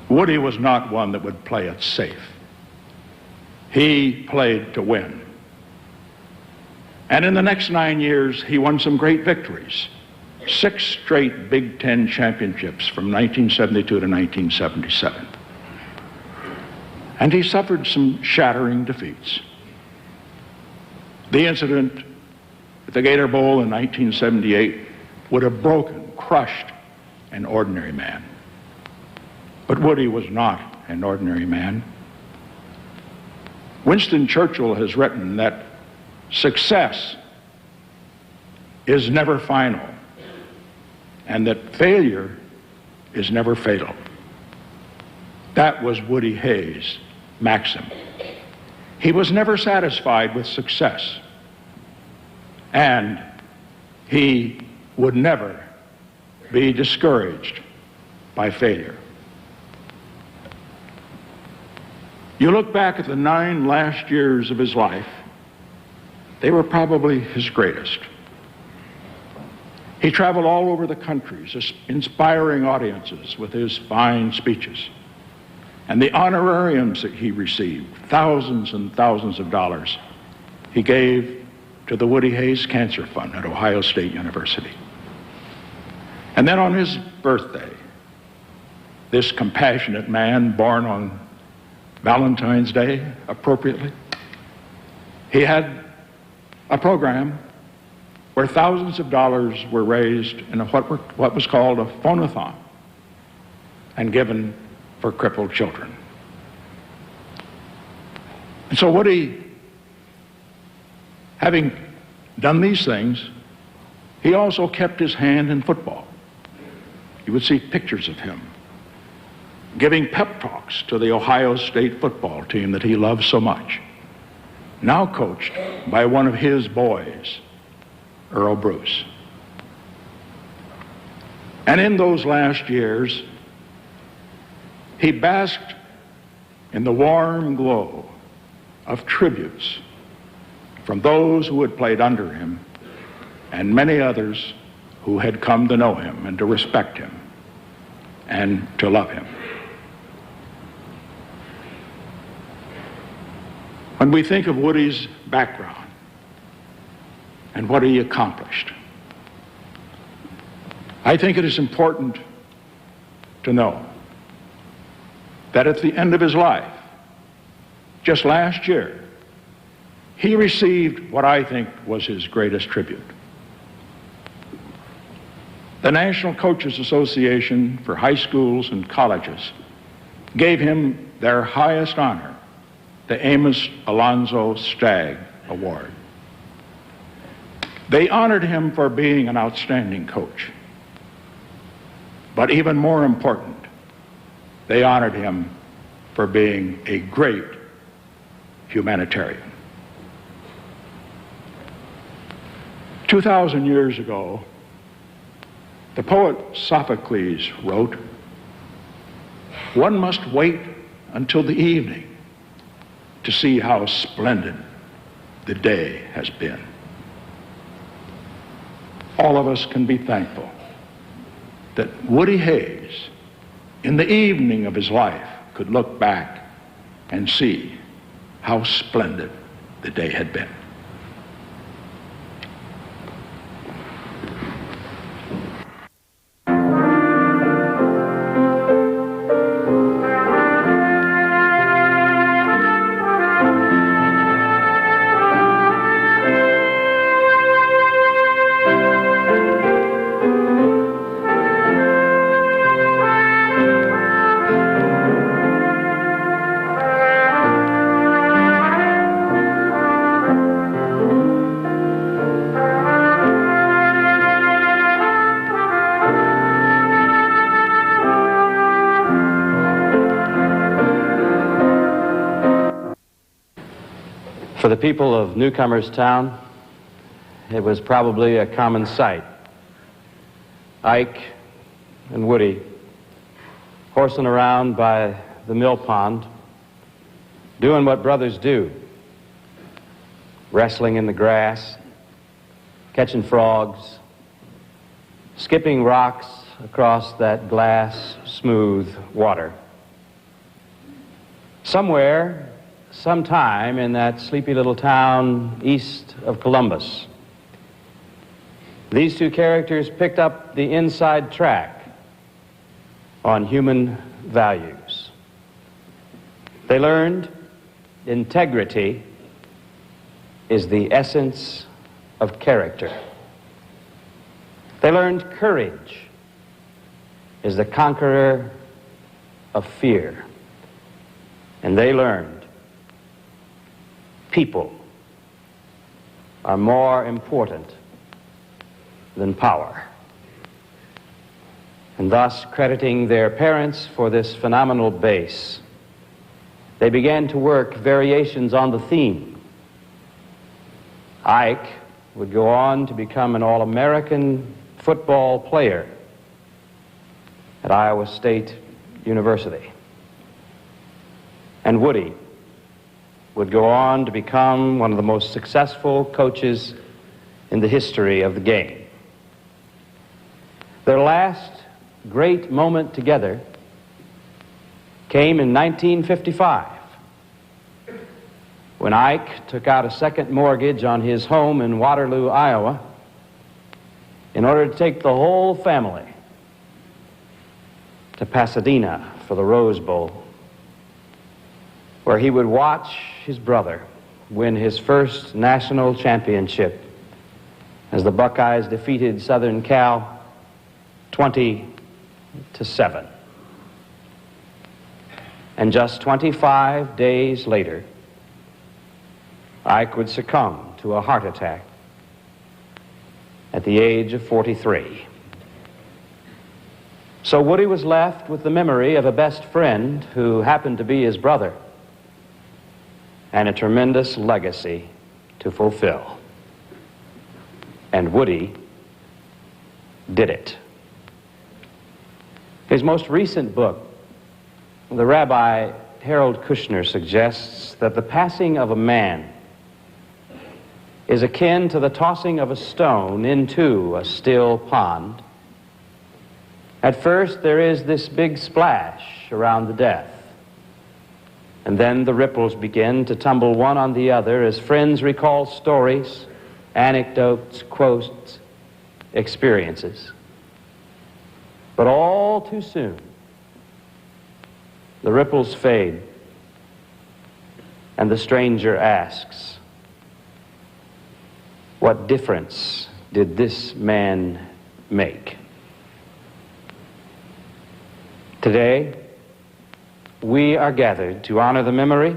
Woody was not one that would play it safe. He played to win. And in the next 9 years, he won some great victories. 6 straight Big Ten championships from 1972 to 1977. And he suffered some shattering defeats. The incident at the Gator Bowl in 1978 would have broken, crushed an ordinary man. But Woody was not an ordinary man. Winston Churchill has written that success is never final, and that failure is never fatal. That was Woody Hayes' maxim. He was never satisfied with success, and he would never be discouraged by failure. You look back at the 9 last years of his life, they were probably his greatest. He traveled all over the country, inspiring audiences with his fine speeches. And the honorariums that he received, thousands and thousands of dollars, he gave to the Woody Hayes Cancer Fund at Ohio State University. And then on his birthday, this compassionate man, born on Valentine's Day, appropriately, he had a program where thousands of dollars were raised in what was called a phone-a-thon and given for crippled children. And so Woody, having done these things, he also kept his hand in football. You would see pictures of him giving pep talks to the Ohio State football team that he loved so much, now coached by one of his boys, Earl Bruce. And in those last years, he basked in the warm glow of tributes from those who had played under him and many others who had come to know him and to respect him and to love him. When we think of Woody's background and what he accomplished, I think it is important to know that at the end of his life, just last year, he received what I think was his greatest tribute. The National Coaches Association for high schools and colleges gave him their highest honor, the Amos Alonzo Stagg Award. They honored him for being an outstanding coach. But even more important, they honored him for being a great humanitarian. 2,000 years ago, the poet Sophocles wrote, "One must wait until the evening to see how splendid the day has been." All of us can be thankful that Woody Hayes, in the evening of his life, could look back and see how splendid the day had been. For the people of Newcomers Town, it was probably a common sight. Ike and Woody horsing around by the mill pond, doing what brothers do, wrestling in the grass, catching frogs, skipping rocks across that glass smooth water. Somewhere, sometime in that sleepy little town east of Columbus, these two characters picked up the inside track on human values. They learned integrity is the essence of character. They learned courage is the conqueror of fear. And they learned people are more important than power. And thus, crediting their parents for this phenomenal base, they began to work variations on the theme. Ike would go on to become an All-American football player at Iowa State University. And Woody would go on to become one of the most successful coaches in the history of the game. Their last great moment together came in 1955, when Ike took out a second mortgage on his home in Waterloo, Iowa, in order to take the whole family to Pasadena for the Rose Bowl, where he would watch his brother win his first national championship as the Buckeyes defeated Southern Cal 20-7. And just 25 days later, Ike would succumb to a heart attack at the age of 43. So Woody was left with the memory of a best friend who happened to be his brother, and a tremendous legacy to fulfill. And Woody did it. His most recent book, the Rabbi Harold Kushner suggests that the passing of a man is akin to the tossing of a stone into a still pond. At first, there is this big splash around the death, and then the ripples begin to tumble one on the other as friends recall stories, anecdotes, quotes, experiences. But all too soon, the ripples fade, and the stranger asks, "What difference did this man make?" Today, we are gathered to honor the memory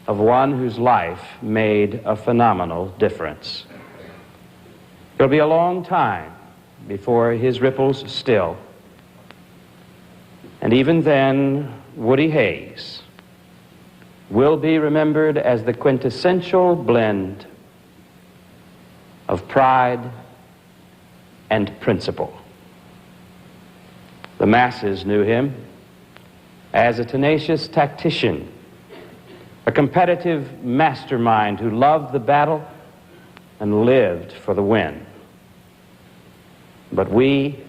of one whose life made a phenomenal difference. It'll be a long time before his ripples still. And even then, Woody Hayes will be remembered as the quintessential blend of pride and principle. The masses knew him as a tenacious tactician, a competitive mastermind who loved the battle and lived for the win. But we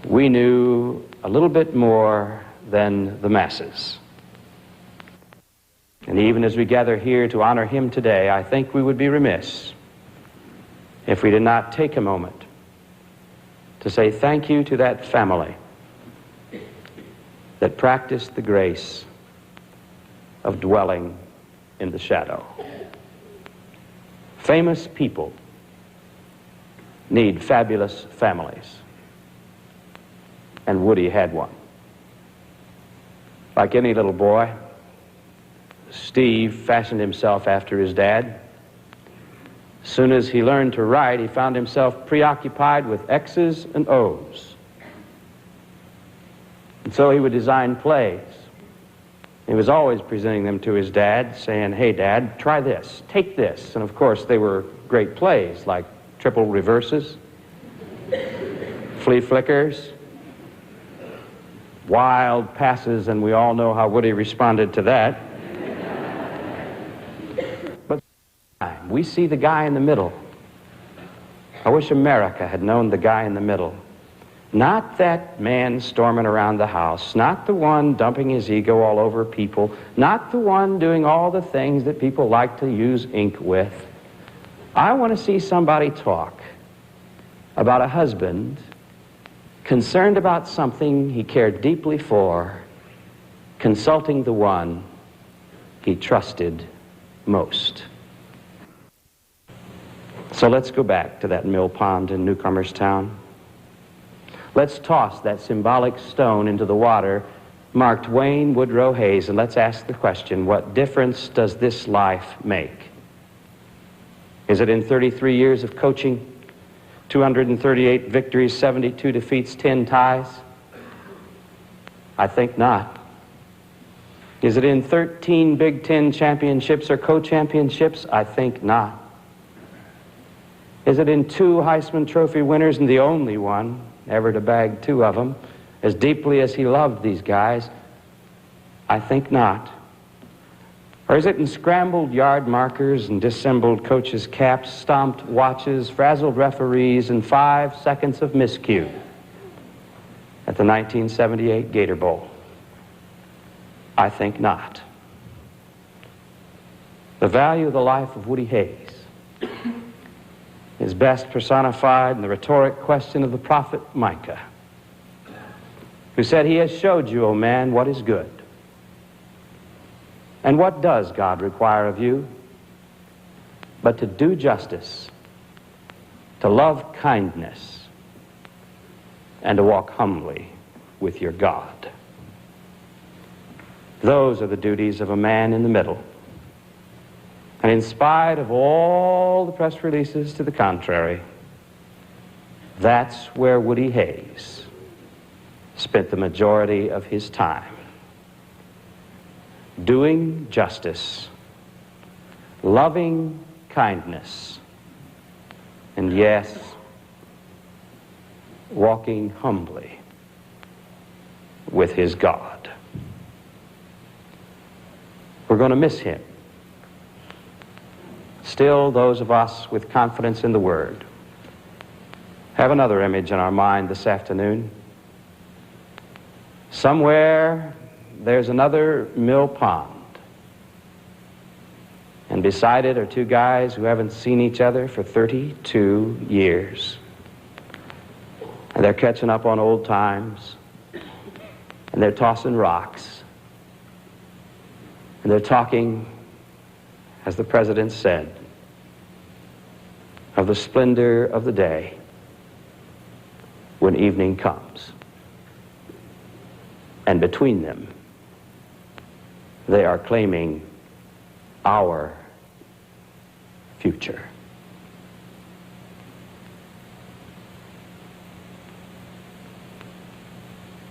knew a little bit more than the masses. And even as we gather here to honor him today, I think we would be remiss if we did not take a moment to say thank you to that family that practiced the grace of dwelling in the shadow. Famous people need fabulous families, and Woody had one. Like any little boy, Steve fashioned himself after his dad. As soon as he learned to write, he found himself preoccupied with X's and O's. And so he would design plays. He was always presenting them to his dad, saying, "Hey, Dad, try this, take this." And of course, they were great plays, like triple reverses, flea flickers, wild passes, and we all know how Woody responded to that. But we see the guy in the middle. I wish America had known the guy in the middle. Not that man storming around the house, not the one dumping his ego all over people, not the one doing all the things that people like to use ink with. I want to see somebody talk about a husband concerned about something he cared deeply for, consulting the one he trusted most. So let's go back to that mill pond in Newcomer's Town. Let's toss that symbolic stone into the water marked Wayne Woodrow Hayes, and let's ask the question, what difference does this life make? Is it in 33 years of coaching, 238 victories, 72 defeats, 10 ties? I think not. Is it in 13 Big Ten championships or co-championships? I think not. Is it in 2 Heisman Trophy winners and the only one ever to bag 2 of them, as deeply as he loved these guys? I think not. Or is it in scrambled yard markers and dissembled coaches' caps, stomped watches, frazzled referees, and 5 seconds of miscue at the 1978 Gator Bowl? I think not. The value of the life of Woody Hayes is best personified in the rhetoric question of the prophet Micah, who said, "He has showed you, O man, what is good." And what does God require of you? But to do justice, to love kindness, and to walk humbly with your God. Those are the duties of a man in the middle. And in spite of all the press releases to the contrary, that's where Woody Hayes spent the majority of his time. Doing justice, loving kindness, and yes, walking humbly with his God. We're going to miss him. Still, those of us with confidence in the Word have another image in our mind this afternoon. Somewhere there's another mill pond, and beside it are 2 guys who haven't seen each other for 32 years. And they're catching up on old times, and they're tossing rocks, and they're talking, as the president said, of the splendor of the day when evening comes. And between them, they are claiming our future.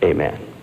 Amen.